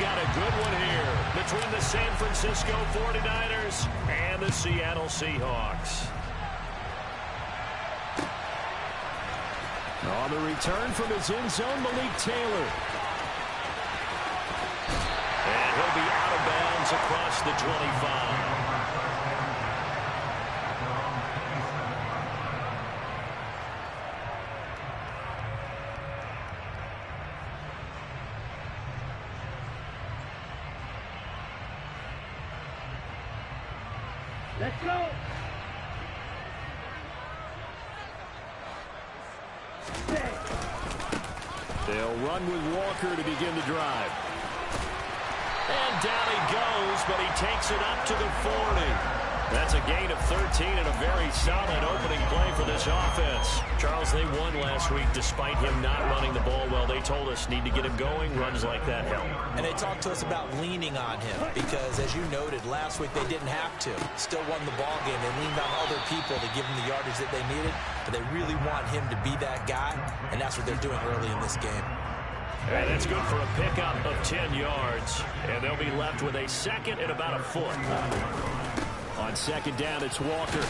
got a good one here between the San Francisco 49ers and the Seattle Seahawks. On the return from his end zone, Malik Taylor. And he'll be out of bounds across the 25. Let's go. They'll run with Walker to begin the drive. And down he goes, but he takes it up to the 40. That's a gain of 13 and a very solid opening play for this offense. Charles, they won last week despite him not running the ball well. They told us need to get him going. Runs like that help. And they talked to us about leaning on him because, as you noted, last week they didn't have to. Still won the ball game. They leaned on other people to give them the yardage that they needed, but they really want him to be that guy, and that's what they're doing early in this game. And that's good for a pickup of 10 yards. And they'll be left with a second and about a foot. On second down, it's Walker.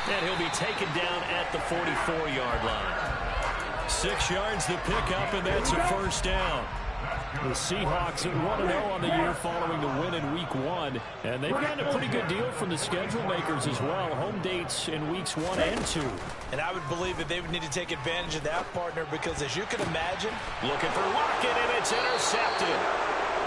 And he'll be taken down at the 44-yard line. 6 yards to pick up, and that's a first down. The Seahawks at 1-0 on the year following the win in Week 1. And they've gotten a pretty good deal from the schedule makers as well. Home dates in Weeks 1 and 2. And I would believe that they would need to take advantage of that, partner, because as you can imagine, looking for Lockett, and it's intercepted.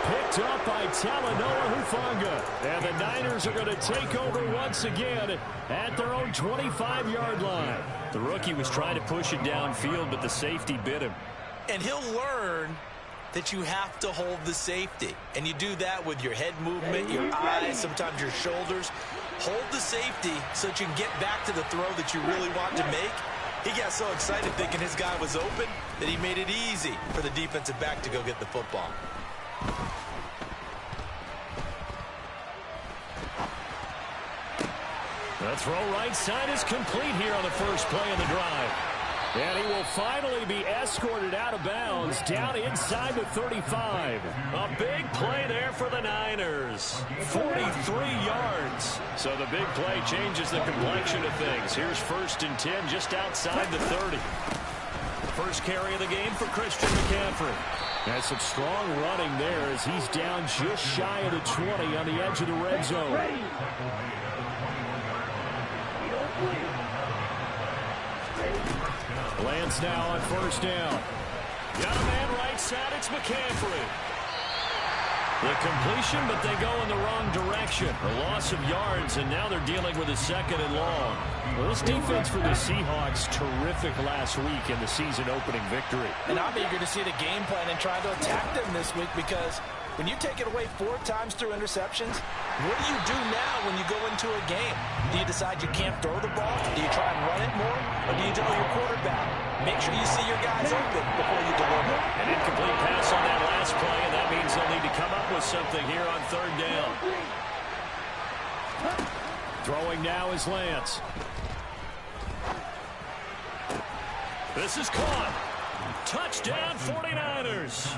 Picked up by Talanoa Hufanga. And the Niners are going to take over once again at their own 25-yard line. The rookie was trying to push it downfield, but the safety bit him. And he'll learn that you have to hold the safety. And you do that with your head movement, your eyes, sometimes your shoulders. Hold the safety so that you can get back to the throw that you really want to make. He got so excited thinking his guy was open that he made it easy for the defensive back to go get the football. The throw right side is complete here on the first play of the drive. And he will finally be escorted out of bounds down inside the 35. A big play there for the Niners. 43 yards. So the big play changes the complexion of things. Here's 1st and 10 just outside the 30. First carry of the game for Christian McCaffrey. Has some strong running there as he's down just shy of the 20 on the edge of the red zone. Lance now on first down. Got a man right side. It's McCaffrey. The completion, but they go in the wrong direction. A loss of yards, and now they're dealing with a 2nd and long. Well, this defense for the Seahawks, terrific last week in the season-opening victory. And I'm eager to see the game plan and try to attack them this week because when you take it away 4 times through interceptions, what do you do now when you go into a game? Do you decide you can't throw the ball? Do you try and run it more? Or do you tell your quarterback, make sure you see your guys open before you deliver? An incomplete pass on that last play, and that means they'll need to come up with something here on 3rd down. Throwing now is Lance. This is caught. Touchdown 49ers.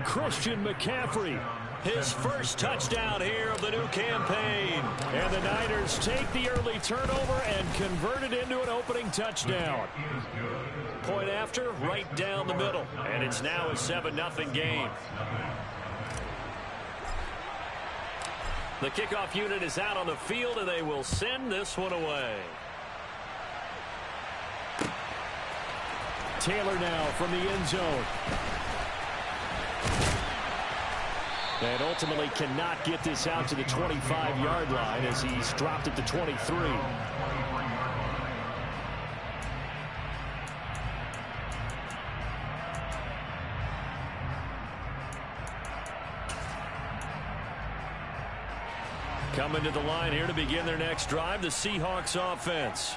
Christian McCaffrey, his first touchdown here of the new campaign. And the Niners take the early turnover and convert it into an opening touchdown. Point after, right down the middle. And it's now a 7-0 game. The kickoff unit is out on the field, and they will send this one away. Taylor now from the end zone. And ultimately cannot get this out to the 25-yard line as he's dropped at the 23. Coming to the line here to begin their next drive, the Seahawks offense.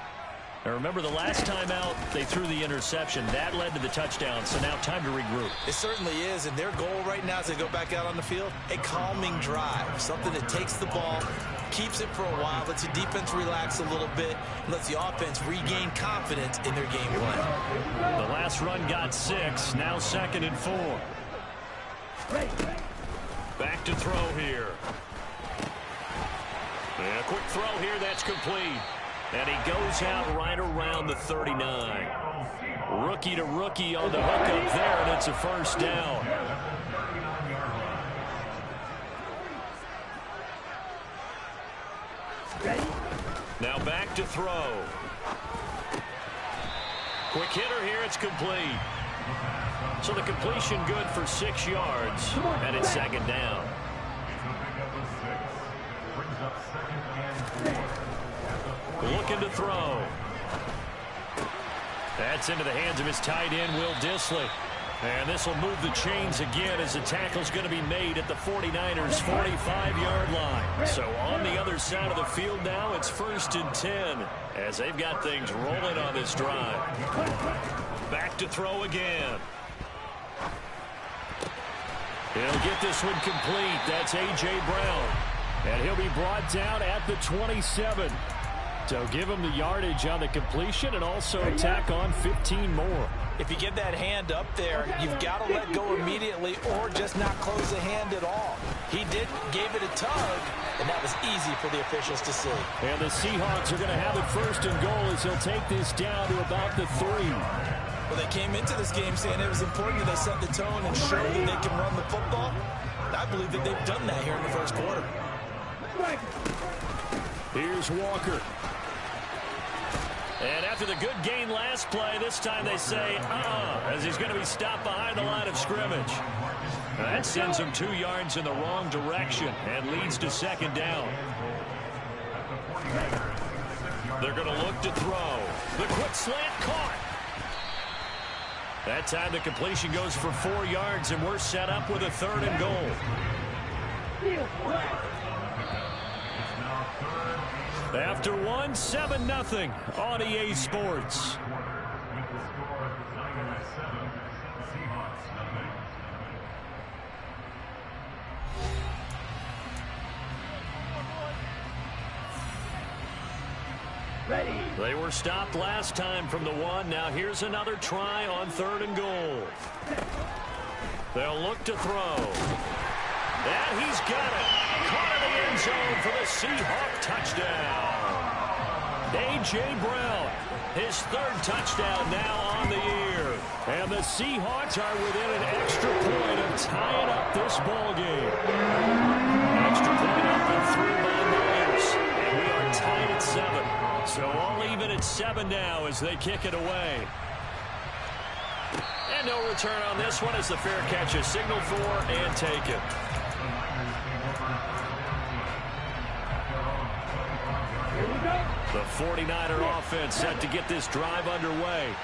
Now remember, the last time out, they threw the interception. That led to the touchdown, so now time to regroup. It certainly is, and their goal right now as they go back out on the field, a calming drive, something that takes the ball, keeps it for a while, lets the defense relax a little bit, and lets the offense regain confidence in their game plan. The last run got 6, now 2nd and 4. back to throw here. And a quick throw here, that's complete. And he goes out right around the 39. Rookie to rookie on the hook up there, and it's a first down. Now back to throw. Quick hitter here, it's complete. So the completion good for 6 yards, and it's second down. Looking to throw. That's into the hands of his tight end, Will Dissly. And this will move the chains again as the tackle's going to be made at the 49ers' 45-yard line. So on the other side of the field now, it's 1st and 10 as they've got things rolling on this drive. Back to throw again. He'll get this one complete. That's A.J. Brown. And he'll be brought down at the 27. So give him the yardage on the completion and also tack on 15 more. If you get that hand up there, you've got to let go immediately or just not close the hand at all. He did, gave it a tug, and that was easy for the officials to see. And the Seahawks are going to have it 1st and goal as he'll take this down to about the 3. Well, they came into this game saying it was important that they set the tone and show that they can run the football. I believe that they've done that here in the first quarter. Here's Walker. And after the good gain last play, this time they say, as he's going to be stopped behind the line of scrimmage. That sends him 2 yards in the wrong direction and leads to second down. They're going to look to throw. The quick slant caught. That time the completion goes for 4 yards, and we're set up with a 3rd and goal. After 1, 7-0 on EA Sports. Ready. They were stopped last time from the 1. Now here's another try on 3rd and goal. They'll look to throw. And he's got it. Caught in the end zone for the Seahawk touchdown. A.J. Brown, his 3rd touchdown now on the year. And the Seahawks are within an extra point of tying up this ball game. Extra point up and through by Niners. And we are tied at 7. So all even at 7 now as they kick it away. And no return on this one as the fair catch is signaled for and taken. The 49er offense set to get this drive underway.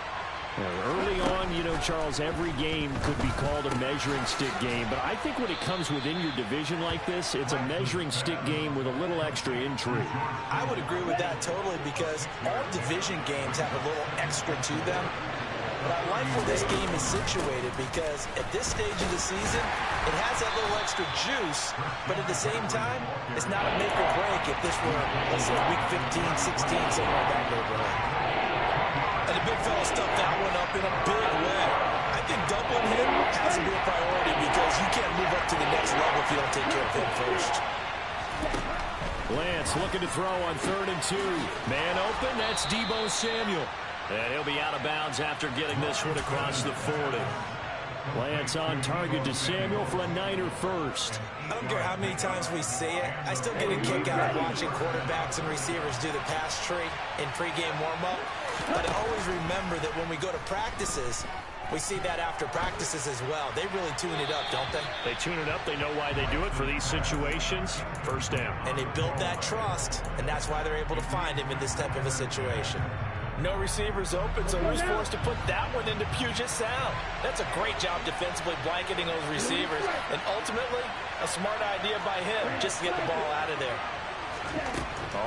Early on, you know, Charles, every game could be called a measuring stick game, but I think when it comes within your division like this, it's a measuring stick game with a little extra intrigue. I would agree with that totally because all division games have a little extra to them. But I like where this game is situated because at this stage of the season, it has that little extra juice, but at the same time, it's not a make or break if this were, let's say, week 15, 16, somewhere in that neighborhood. And the big fella stuffed that one up in a big way. I think doubling him has to be a priority because you can't move up to the next level if you don't take care of him first. Lance looking to throw on 3rd and 2. Man open, that's Deebo Samuel. And he'll be out of bounds after getting this one across the 40. Lance on target to Samuel for a Niner first. I don't care how many times we see it. I still get a kick out of watching quarterbacks and receivers do the pass tree in pregame warm-up. But I always remember that when we go to practices, we see that after practices as well. They really tune it up, don't they? They tune it up. They know why they do it for these situations. First down. And they build that trust, and that's why they're able to find him in this type of a situation. No receivers open, so who's forced to put that one into Puget Sound? That's a great job defensively blanketing those receivers, and ultimately, a smart idea by him just to get the ball out of there.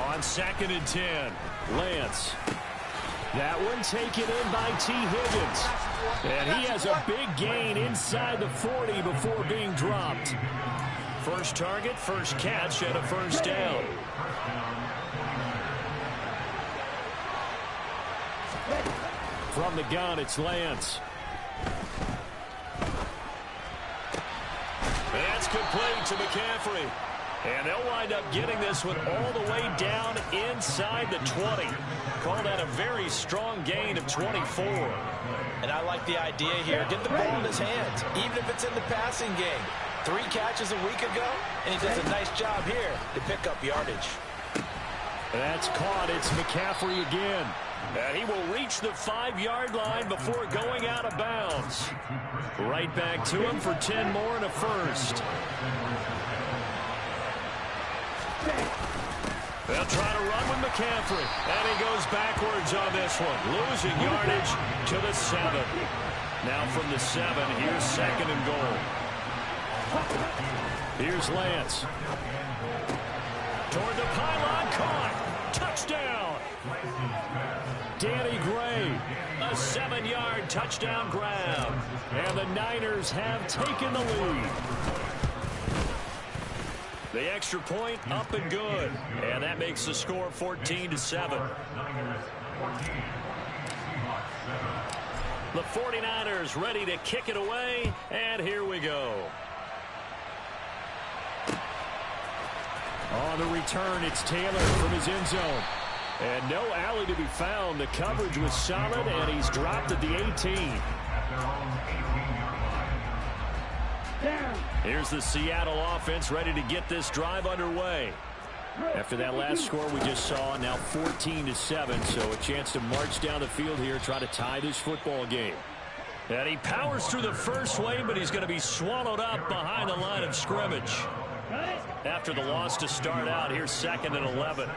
On 2nd and 10, Lance. That one taken in by T. Higgins. And he has a big gain inside the 40 before being dropped. First target, first catch, and a first down. From the gun, it's Lance. That's complete to McCaffrey. And they'll wind up getting this one all the way down inside the 20. Call that a very strong gain of 24. And I like the idea here. Get the ball in his hands, even if it's in the passing game. 3 catches a week ago, and he does a nice job here to pick up yardage. That's caught. It's McCaffrey again. And he will reach the 5-yard line before going out of bounds. Right back to him for 10 more and a first. They'll try to run with McCaffrey. And he goes backwards on this one. Losing yardage to the 7. Now from the 7, here's 2nd and goal. Here's Lance. Toward the pylon, caught. Touchdown. Danny Gray. A 7-yard touchdown grab. And the Niners have taken the lead. The extra point up and good. And that makes the score 14-7. The 49ers ready to kick it away. And here we go. On the return, it's Taylor from his end zone. And no alley to be found. The coverage was solid, and he's dropped at the 18. Here's the Seattle offense ready to get this drive underway. After that last score we just saw, now 14-7, so a chance to march down the field here, try to tie this football game. And he powers through the first wave, but he's going to be swallowed up behind the line of scrimmage. After the loss to start out, here's 2nd and 11.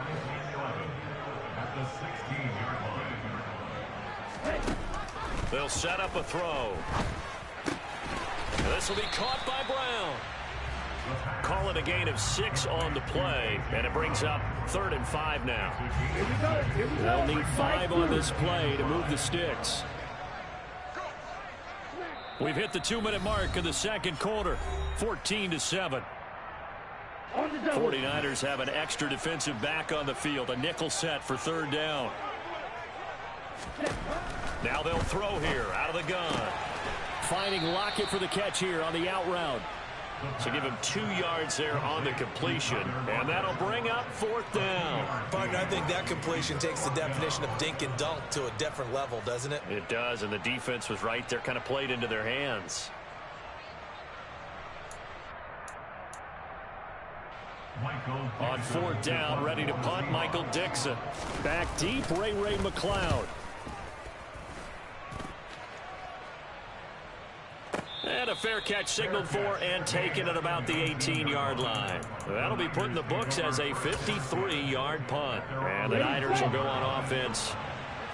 They'll set up a throw. This will be caught by Brown. Call it a gain of 6 on the play, and it brings up 3rd and 5 now. They'll need 5 on this play to move the sticks. We've hit the 2-minute mark of the second quarter, 14-7. 49ers have an extra defensive back on the field, a nickel set for 3rd down. Now they'll throw here out of the gun. Finding Lockett for the catch here on the out route. So give him 2 yards there on the completion, and that'll bring up 4th down. Partner, I think that completion takes the definition of dink and dunk to a different level, doesn't it? It does, and the defense was right there, kind of played into their hands. On 4th down, ready to punt, Michael Dixon. Back deep, Ray McCloud. And a fair catch signaled for and taken at about the 18-yard line. That'll be put in the books as a 53-yard punt. And the Niners will go on offense.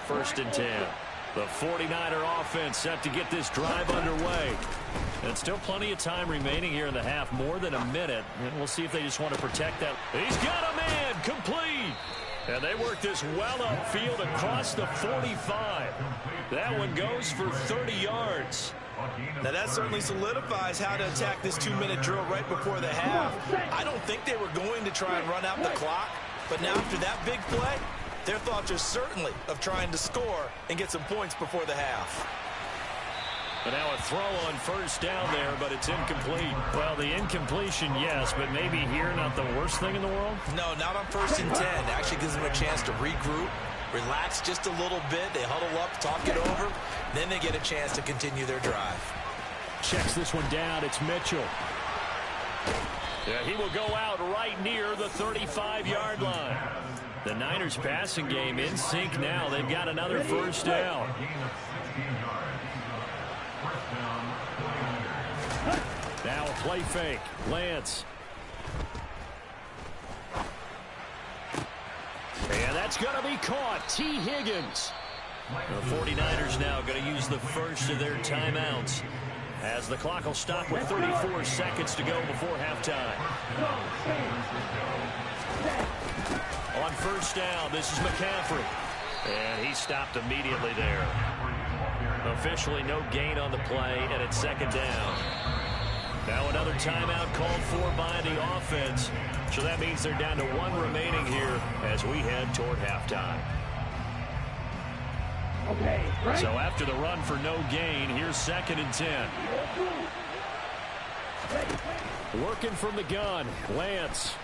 1st and 10. The 49er offense set to get this drive underway. And still plenty of time remaining here in the half, more than a minute. And we'll see if they just want to protect that. He's got a man, complete. And they work this well upfield across the 45. That one goes for 30 yards. Now that certainly solidifies how to attack this 2-minute drill right before the half. I don't think they were going to try and run out the clock, but now after that big play, their thoughts are certainly of trying to score and get some points before the half. But now a throw on 1st down there, but it's incomplete. Well, the incompletion, yes, but maybe here not the worst thing in the world? No, not on 1st and 10. Actually gives them a chance to regroup, relax just a little bit. They huddle up, talk it over. Then they get a chance to continue their drive. Checks this one down. It's Mitchell. Yeah, he will go out right near the 35-yard line. The Niners passing game in sync now. They've got another 1st down. Now a play fake. Lance. And that's going to be caught. T. Higgins. The 49ers now going to use the first of their timeouts as the clock will stop with 34 seconds to go before halftime. On 1st down, this is McCaffrey. And he stopped immediately there. Officially no gain on the play, and it's 2nd down. Now another timeout called for by the offense. So that means they're down to 1 remaining here as we head toward halftime. Okay, right. So after the run for no gain, here's 2nd and 10. Working from the gun, Lance.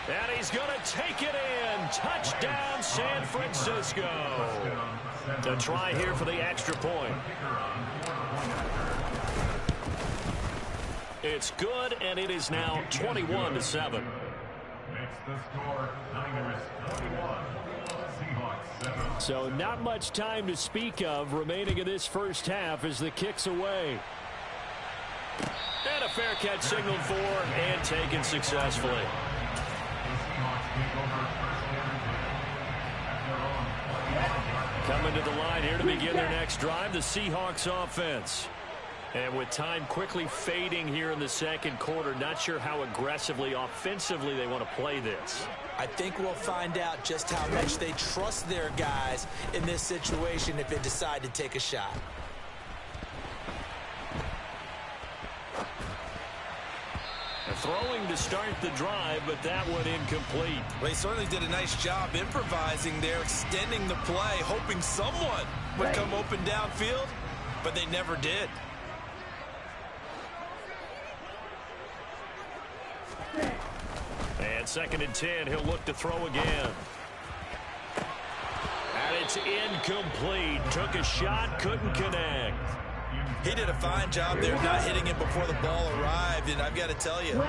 And he's going to take it in. Touchdown, San Francisco. A try here for the extra point. It's good, and it is now 21-7. Makes the score Niners 21, Seahawks 7. So not much time to speak of remaining in this first half as the kick's away. And a fair catch signaled for and taken successfully. Coming to the line here to begin their next drive, the Seahawks offense. And with time quickly fading here in the second quarter, not sure how aggressively, offensively they want to play this. I think we'll find out just how much they trust their guys in this situation if they decide to take a shot. Throwing to start the drive, but that one incomplete. Well, he certainly did a nice job improvising there, extending the play, hoping someone would come open downfield, but they never did. And 2nd and 10, he'll look to throw again. And it's incomplete. Took a shot, couldn't connect. He did a fine job there not hitting it before the ball arrived, and I've got to tell you,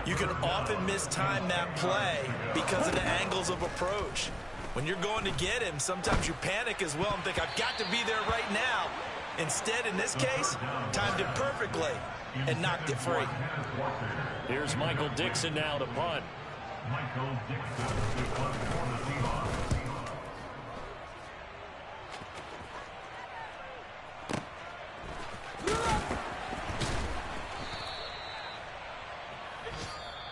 you can often mistime that play because of the angles of approach. When you're going to get him, sometimes you panic as well and think, I've got to be there right now. Instead, in this case, timed it perfectly and knocked it free. Here's Michael Dixon now to punt. Michael Dixon to punt for the Seahawks.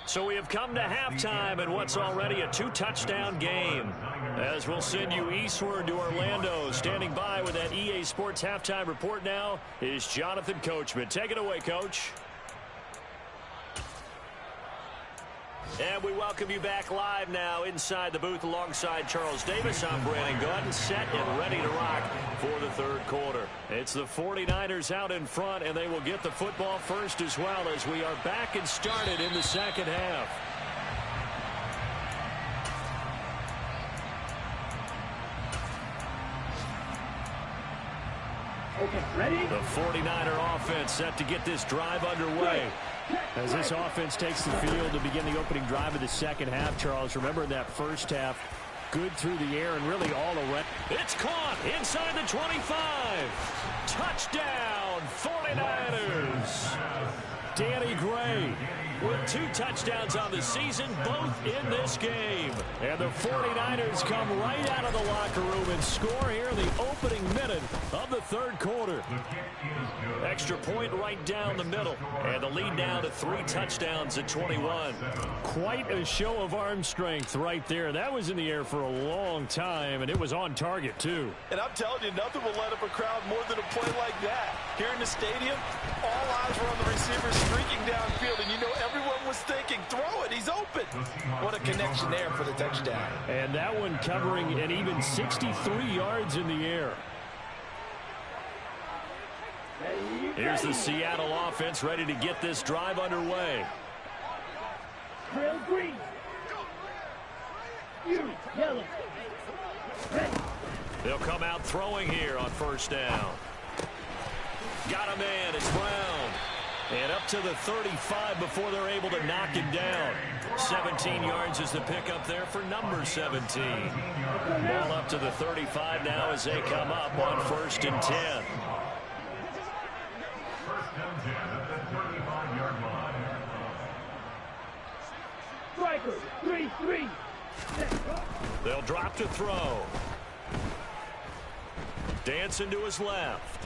So we have come to halftime in what's already a two-touchdown game. As we'll send you eastward to Orlando. Standing by with that EA Sports halftime report now is Jonathan Coachman. Take it away, Coach. And we welcome you back live now inside the booth alongside Charles Davis. I'm Brandon Gaudin, set and ready to rock for the third quarter. It's the 49ers out in front, and they will get the football first as well as we are back and started in the second half. Okay, ready? The 49er offense set to get this drive underway. As this offense takes the field to begin the opening drive of the second half, Charles, remember in that first half, good through the air and really all around. It's caught inside the 25. Touchdown, 49ers. Danny Gray with 2 touchdowns on the season, both in this game. And the 49ers come right out of the locker room and score here in the opening minute of the third quarter. Extra point right down the middle. And the lead now to 3 touchdowns at 21. Quite a show of arm strength right there. That was in the air for a long time, and it was on target, too. And I'm telling you, nothing will let up a crowd more than a play like that. Here in the stadium, all eyes were on the receiver streaking downfield, and you know everyone was thinking, throw it, he's open. What a connection there for the touchdown. And that one covering an even 63 yards in the air. Here's the Seattle offense ready to get this drive underway. Trail green. You, yellow. Red. They'll come out throwing here on first down. Got a man, it's Brown. And up to the 35 before they're able to knock him down. 17 yards is the pickup there for number 17. Ball up to the 35 now as they come up on 1st and 10. 1st and 10 at the 35-yard line. Striker, 3-3. They'll drop to throw. Dancing to his left.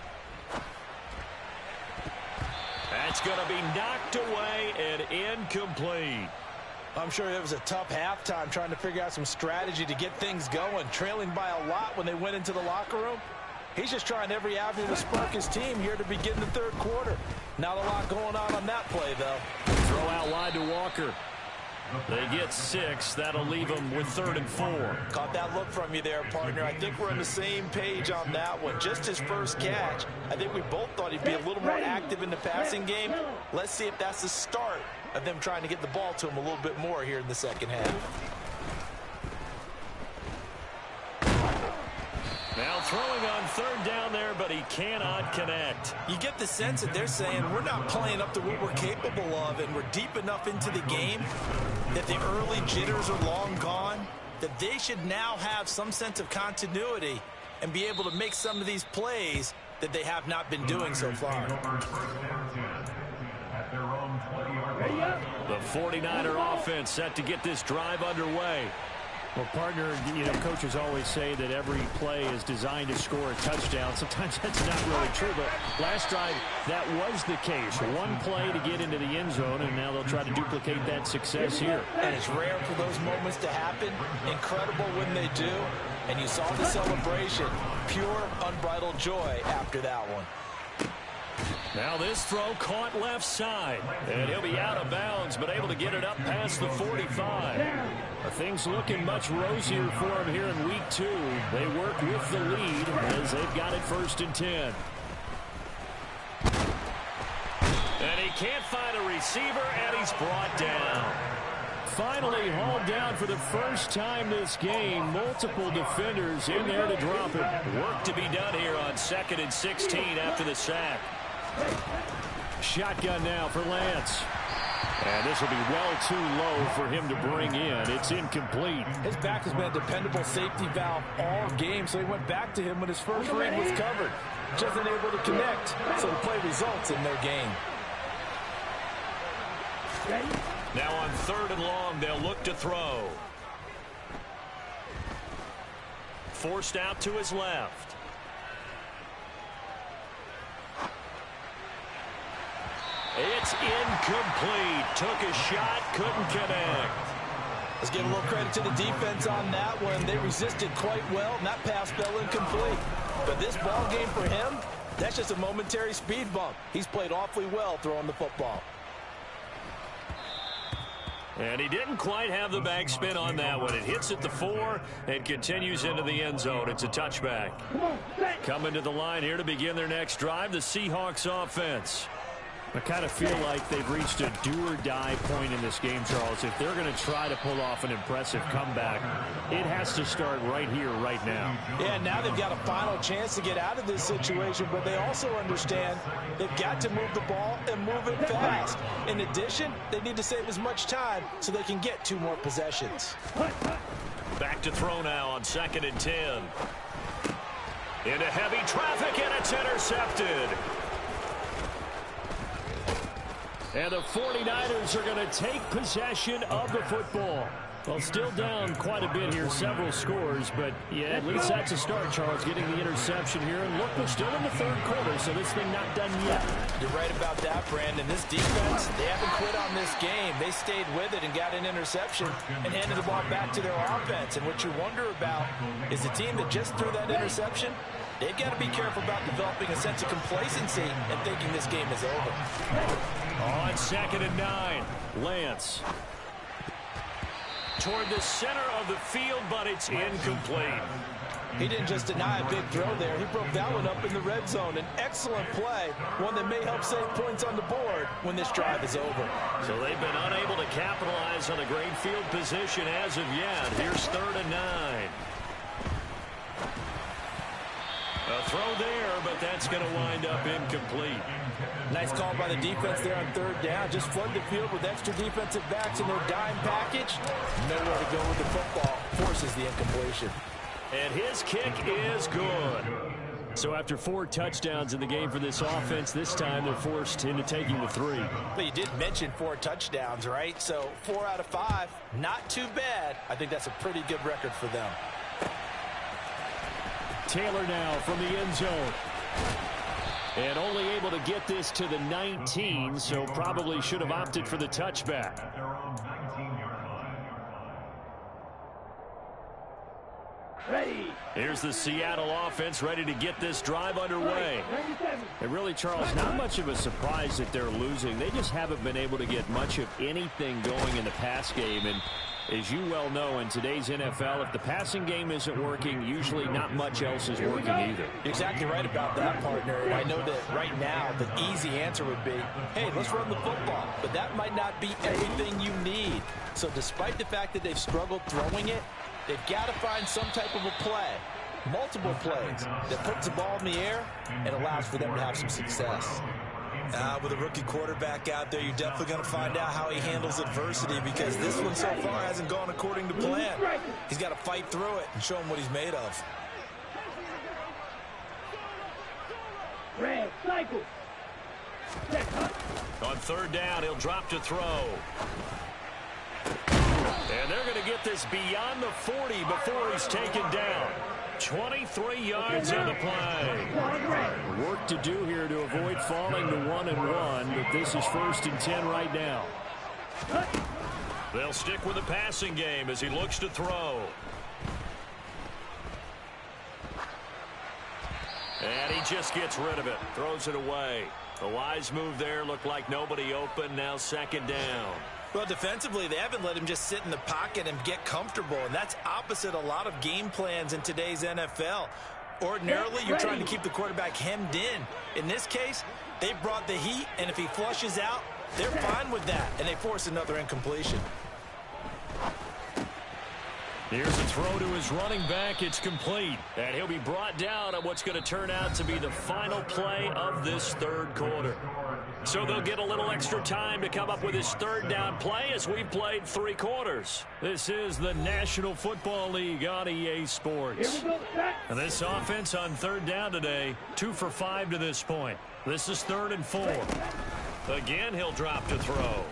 That's going to be knocked away and incomplete. I'm sure it was a tough halftime trying to figure out some strategy to get things going, trailing by a lot when they went into the locker room. He's just trying every avenue to spark his team here to begin the third quarter. Not a lot going on that play, though. Throw out wide to Walker. They get 6. That'll leave them with 3rd and 4. Caught that look from you there, partner. I think we're on the same page on that one. Just his first catch. I think we both thought he'd be a little more active in the passing game. Let's see if that's the start of them trying to get the ball to him a little bit more here in the second half. Now throwing on 3rd down there, but he cannot connect. You get the sense that they're saying we're not playing up to what we're capable of, and we're deep enough into the game that the early jitters are long gone, that they should now have some sense of continuity and be able to make some of these plays that they have not been doing so far. The 49er offense set to get this drive underway. Well, partner, coaches always say that every play is designed to score a touchdown. Sometimes that's not really true, but last drive, that was the case. One play to get into the end zone, and now they'll try to duplicate that success here. And it's rare for those moments to happen. Incredible when they do. And you saw the celebration. Pure, unbridled joy after that one. Now this throw caught left side, and he'll be out of bounds, but able to get it up past the 45. Things looking much rosier for him here in week 2. They work with the lead as they've got it 1st and 10. And he can't find a receiver, and he's brought down. Finally hauled down for the first time this game. Multiple defenders in there to drop him. Work to be done here on 2nd and 16 after the sack. Shotgun now for Lance. And this will be well too low for him to bring in. It's incomplete. His back has been a dependable safety valve all game, so he went back to him when his first read was covered. Just unable to connect, so the play results in their gain. Now on 3rd and long, they'll look to throw. Forced out to his left. It's incomplete. Took a shot, couldn't connect. Let's give a little credit to the defense on that one. They resisted quite well, and that pass fell incomplete. But this ball game for him, that's just a momentary speed bump. He's played awfully well throwing the football. And he didn't quite have the backspin on that one. It hits at the 4 and continues into the end zone. It's a touchback. Coming to the line here to begin their next drive, the Seahawks offense. I kind of feel like they've reached a do-or-die point in this game, Charles. If they're going to try to pull off an impressive comeback, it has to start right here, right now. Yeah, now they've got a final chance to get out of this situation, but they also understand they've got to move the ball and move it fast. In addition, they need to save as much time so they can get 2 more possessions. Back to throw now on 2nd and 10. Into heavy traffic, and it's intercepted. And the 49ers are going to take possession of the football. Well, still down quite a bit here, several scores, but yeah, at least that's a start, Charles, getting the interception here. And look, we're still in the 3rd quarter, so this thing not done yet. You're right about that, Brandon. This defense, they haven't quit on this game. They stayed with it and got an interception and handed the ball back to their offense. And what you wonder about is the team that just threw that interception, they've got to be careful about developing a sense of complacency and thinking this game is over. On 2nd and 9, Lance. Toward the center of the field, but it's incomplete. He didn't just deny a big throw there. He broke that one up in the red zone. An excellent play, one that may help save points on the board when this drive is over. So they've been unable to capitalize on a great field position as of yet. Here's 3rd and 9. A throw there, but that's going to wind up incomplete. Nice call by the defense there on 3rd down. Just flood the field with extra defensive backs in their dime package. Nowhere to go with the football. Forces the incompletion. And his kick is good. So after 4 touchdowns in the game for this offense, this time they're forced into taking the 3. But you did mention 4 touchdowns, right? So 4 out of 5, not too bad. I think that's a pretty good record for them. Taylor now from the end zone. And only able to get this to the 19, so probably should have opted for the touchback. Ready. Here's the Seattle offense ready to get this drive underway. And really, Charles, not much of a surprise that they're losing. They just haven't been able to get much of anything going in the pass game. And as you well know, in today's NFL, if the passing game isn't working, usually not much else is working either. You're exactly right about that, partner. And I know that right now the easy answer would be, hey, let's run the football. But that might not be everything you need. So despite the fact that they've struggled throwing it, they've got to find some type of a play, multiple plays, that puts the ball in the air and allows for them to have some success. With a rookie quarterback out there, you're definitely going to find out how he handles adversity, because this one so far hasn't gone according to plan. He's got to fight through it and show him what he's made of. Red, cycle. On third down, he'll drop to throw. And they're going to get this beyond the 40 before he's taken down. 23 yards on the play. Work to do here to avoid falling to 1-1, but this is 1st and 10 right now. They'll stick with the passing game as he looks to throw. And he just gets rid of it, throws it away. A wise move there, looked like nobody open, now 2nd down. Well, defensively, they haven't let him just sit in the pocket and get comfortable, and that's opposite a lot of game plans in today's NFL. Ordinarily, you're trying to keep the quarterback hemmed in. In this case, they brought the heat, and if he flushes out, they're fine with that, and they force another incompletion. Here's a throw to his running back. It's complete. And he'll be brought down on what's going to turn out to be the final play of this 3rd quarter. So they'll get a little extra time to come up with his 3rd down play as we've played 3 quarters. This is the National Football League on EA Sports. And this offense on 3rd down today, 2 for 5 to this point. This is 3rd and 4. Again, he'll drop to throw.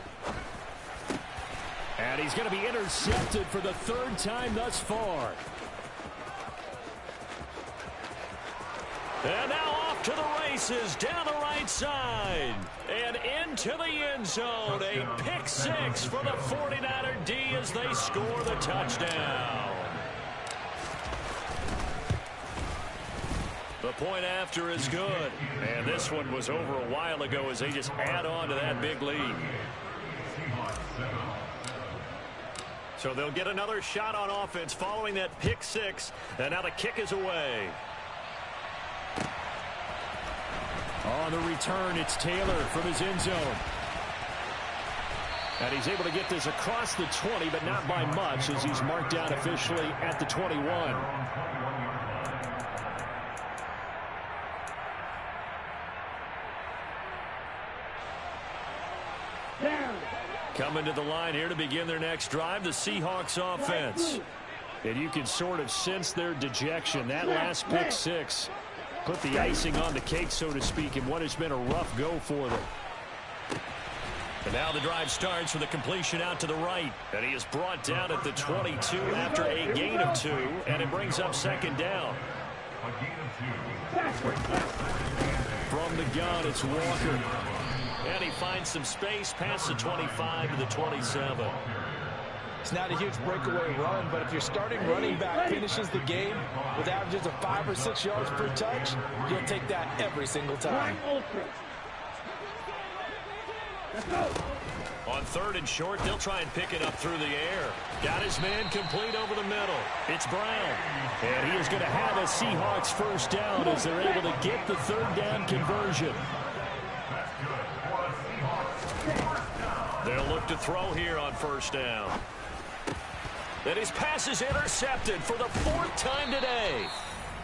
And he's going to be intercepted for the 3rd time thus far. And now off to the races down the right side. And into the end zone. A pick 6 for the 49er D as they score the touchdown. The point after is good. And this one was over a while ago as they just add on to that big lead. So they'll get another shot on offense following that pick 6. And now the kick is away. On the return, it's Taylor from his end zone. And he's able to get this across the 20, but not by much, as he's marked down officially at the 21. Coming to the line here to begin their next drive, the Seahawks offense. And you can sort of sense their dejection. That last pick 6 put the icing on the cake, so to speak, in what has been a rough go for them. And now the drive starts with a completion out to the right. And he is brought down at the 22 after a gain of 2. And it brings up 2nd down. From the gun, it's Walker. And he finds some space past the 25 to the 27. It's not a huge breakaway run, but if your starting running back finishes the game with averages of 5 or 6 yards per touch, you'll take that every single time. On 3rd and short, they'll try and pick it up through the air. Got his man complete over the middle. It's Brown. And he is going to have a Seahawks 1st down as they're able to get the 3rd down conversion. They'll look to throw here on 1st down. And his pass is intercepted for the 4th time today.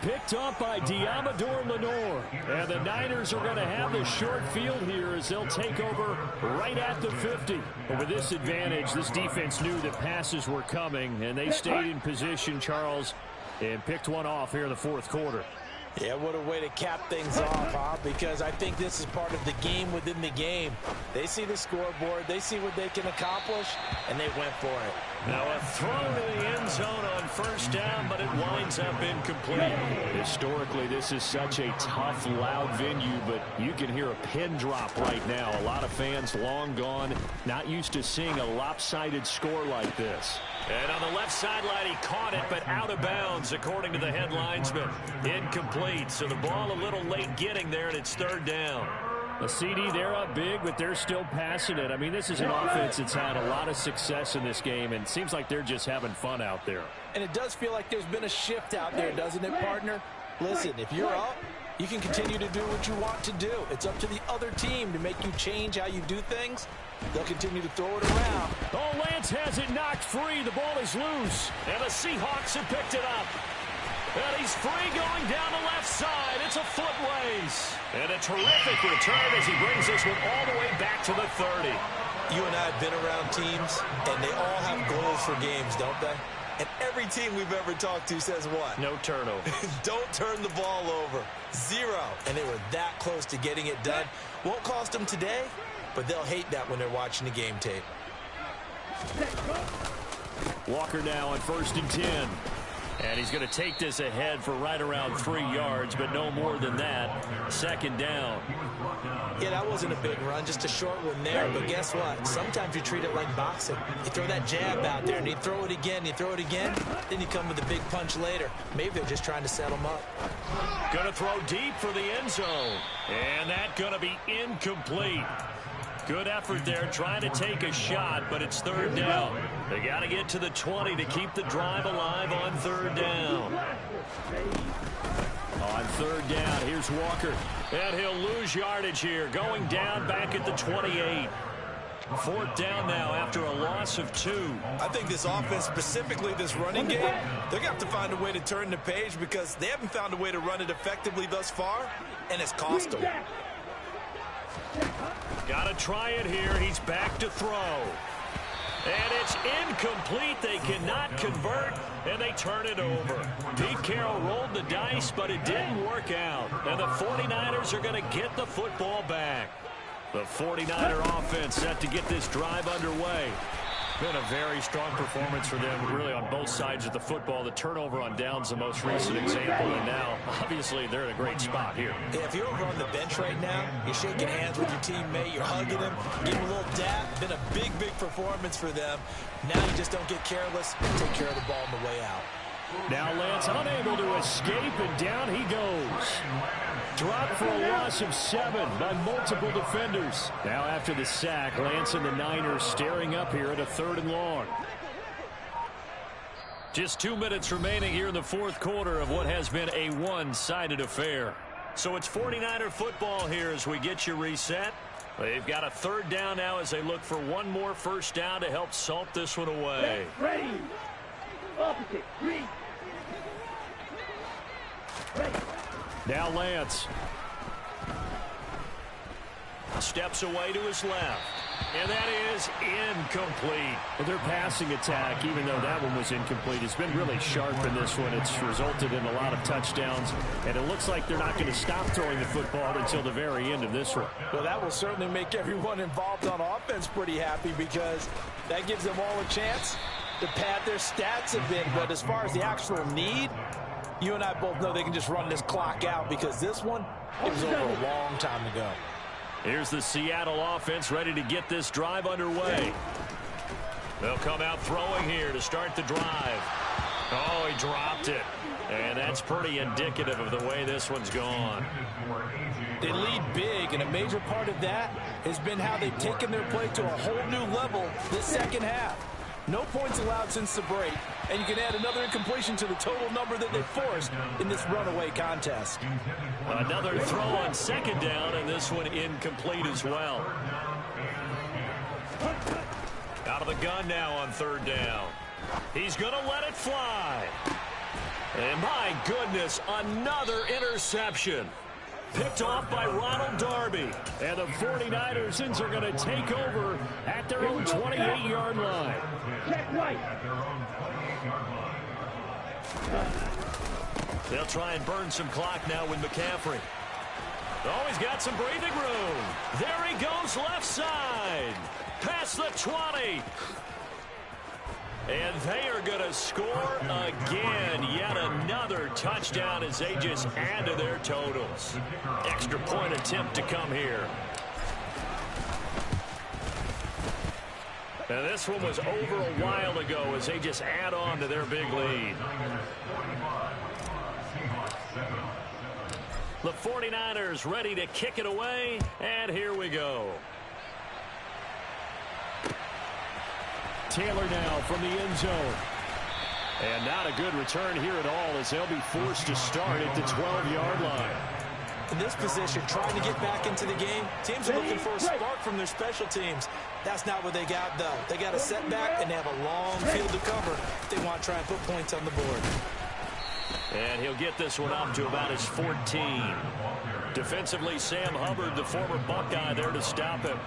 Picked off by Diamador Lenore. And the Niners are going to have the short field here as they'll take over right at the 50. But with this advantage, this defense knew that passes were coming, and they stayed in position, Charles, and picked one off here in the 4th quarter. Yeah, what a way to cap things off, huh? Because I think this is part of the game within the game. They see the scoreboard, they see what they can accomplish, and they went for it. Now a throw to the end zone on first down, but it winds up incomplete. Historically, this is such a tough, loud venue, but you can hear a pin drop right now. A lot of fans long gone, not used to seeing a lopsided score like this. And on the left sideline, he caught it, but out of bounds, according to the head linesman. Incomplete, so the ball a little late getting there, and it's third down. A CD, they're up big, but they're still passing it. I mean, this is an offense that's had a lot of success in this game, and it seems like they're just having fun out there. And it does feel like there's been a shift out there, doesn't it, partner? Listen, if you're up, you can continue to do what you want to do. It's up to the other team to make you change how you do things. They'll continue to throw it around. Oh, Lance has it knocked free. The ball is loose. And the Seahawks have picked it up. And he's free going down the left side. It's a foot ways. And a terrific return as he brings this one all the way back to the 30. You and I have been around teams, and they all have goals for games, don't they? And every team we've ever talked to says what? No turnover. Don't turn the ball over. 0. And they were that close to getting it done. Won't cost them today, but they'll hate that when they're watching the game tape. Walker now on 1st and 10. And he's going to take this ahead for right around 3 yards, but no more than that. Second down. Yeah, that wasn't a big run, just a short one there. But guess what? Sometimes you treat it like boxing. You throw that jab out there, and you throw it again, you throw it again, then you come with a big punch later. Maybe they're just trying to set them up. Going to throw deep for the end zone. And that's going to be incomplete. Good effort there, trying to take a shot, but it's third down. They got to get to the 20 to keep the drive alive on third down. On third down, here's Walker. And he'll lose yardage here, going down back at the 28. Fourth down now after a loss of 2. I think this offense, specifically this running game, they're going to have to find a way to turn the page because they haven't found a way to run it effectively thus far, and it's cost them. Got to try it here. He's back to throw. And it's incomplete. They cannot convert, and they turn it over. Pete Carroll rolled the dice, but it didn't work out. And the 49ers are going to get the football back. The 49er offense set to get this drive underway. Been a very strong performance for them, really, on both sides of the football. The turnover on downs, the most recent example, and now, obviously, they're in a great spot here. Yeah, if you're over on the bench right now, you're shaking hands with your teammate, you're hugging him, giving him a little dap. Been a big, big performance for them. Now you just don't get careless and take care of the ball on the way out. Now Lance unable to escape, and down he goes. Dropped for a loss of 7 by multiple defenders. Now after the sack, Lance and the Niners staring up here at a 3rd and long. Just 2 minutes remaining here in the fourth quarter of what has been a one-sided affair. So it's 49er football here as we get you reset. They've got a third down now as they look for one more first down to help salt this one away. Ready. Opposite. 3. Ready. Now Lance. Steps away to his left. And that is incomplete. Well, their passing attack, even though that one was incomplete, has been really sharp in this one. It's resulted in a lot of touchdowns, and it looks like they're not going to stop throwing the football until the very end of this one. Well, that will certainly make everyone involved on offense pretty happy because that gives them all a chance to pad their stats a bit. But as far as the actual need, you and I both know they can just run this clock out because this one, it was over a long time ago. Here's the Seattle offense ready to get this drive underway. They'll come out throwing here to start the drive. Oh, he dropped it. And that's pretty indicative of the way this one's gone. They lead big, and a major part of that has been how they've taken their play to a whole new level this second half. No points allowed since the break, and you can add another incompletion to the total number that they forced in this runaway contest. Another throw on second down, and this one incomplete as well. Out of the gun now on third down. He's going to let it fly. And my goodness, another interception. Picked off by Ronald Darby. And the 49ers are going to take over at their own 28-yard line. Check right. They'll try and burn some clock now with McCaffrey. Oh, he's got some breathing room. There he goes left side. Past the 20. And they are going to score again. Yet another touchdown as they just add to their totals. Extra point attempt to come here. And this one was over a while ago as they just add on to their big lead. The 49ers ready to kick it away, and here we go. Taylor now from the end zone. And not a good return here at all as they'll be forced to start at the 12-yard line. In this position, trying to get back into the game, teams are looking for a spark from their special teams. That's not what they got, though. They got a setback, and they have a long field to cover if they want to try and put points on the board. And he'll get this one up to about his 14. Defensively, Sam Hubbard, the former Buckeye, there to stop him.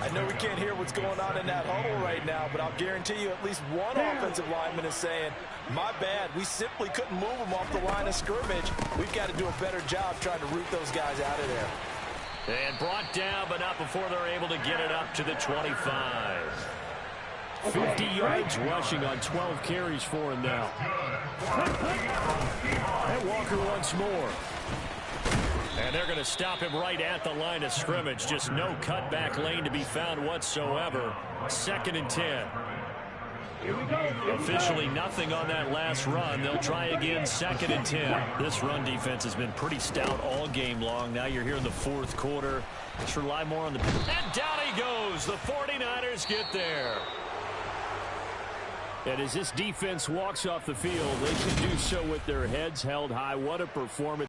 I know we can't hear what's going on in that huddle right now, but I'll guarantee you at least one offensive lineman is saying, my bad, we simply couldn't move them off the line of scrimmage. We've got to do a better job trying to root those guys out of there. And brought down, but not before they're able to get it up to the 25. 50 yards rushing on 12 carries for him now. And Walker once more. And they're going to stop him right at the line of scrimmage. Just no cutback lane to be found whatsoever. 2nd and 10. Officially nothing on that last run. They'll try again, 2nd and 10. This run defense has been pretty stout all game long. Now you're here in the 4th quarter. Let's rely more on the... And down he goes. The 49ers get there. And as this defense walks off the field, they can do so with their heads held high. What a performance.